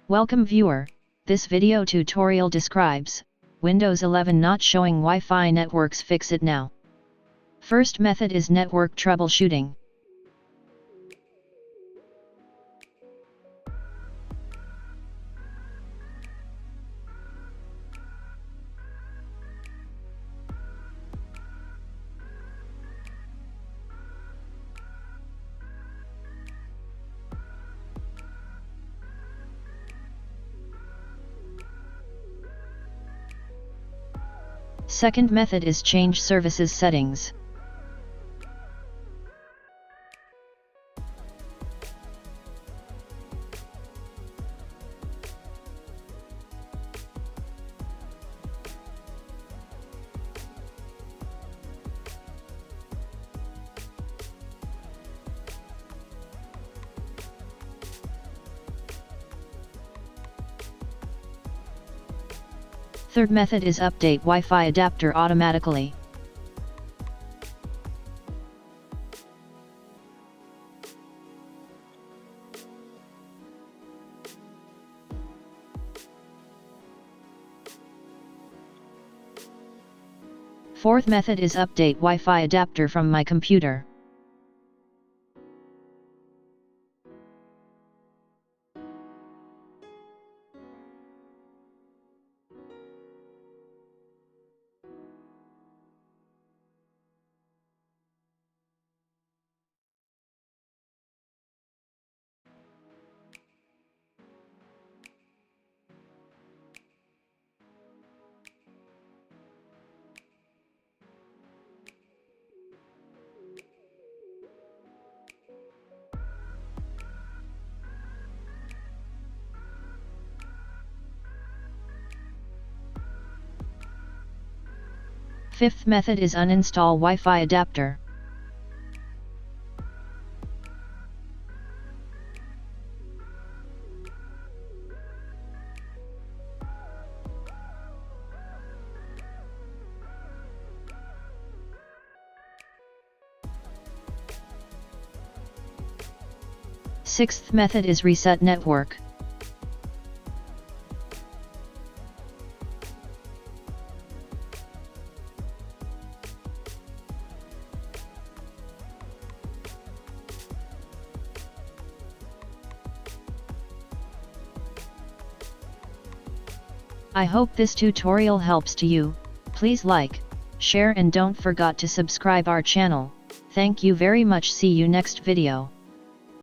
Welcome viewer, this video tutorial describes Windows 11 not showing Wi-Fi networks. Fix it now. First method is network troubleshooting. Second method is change services settings. Third method is update Wi-Fi adapter automatically. Fourth method is update Wi-Fi adapter from my computer. Fifth method is uninstall Wi-Fi adapter. Sixth method is reset network. I hope this tutorial helps to you. Please like, share and don't forget to subscribe our channel. Thank you very much. See you next video.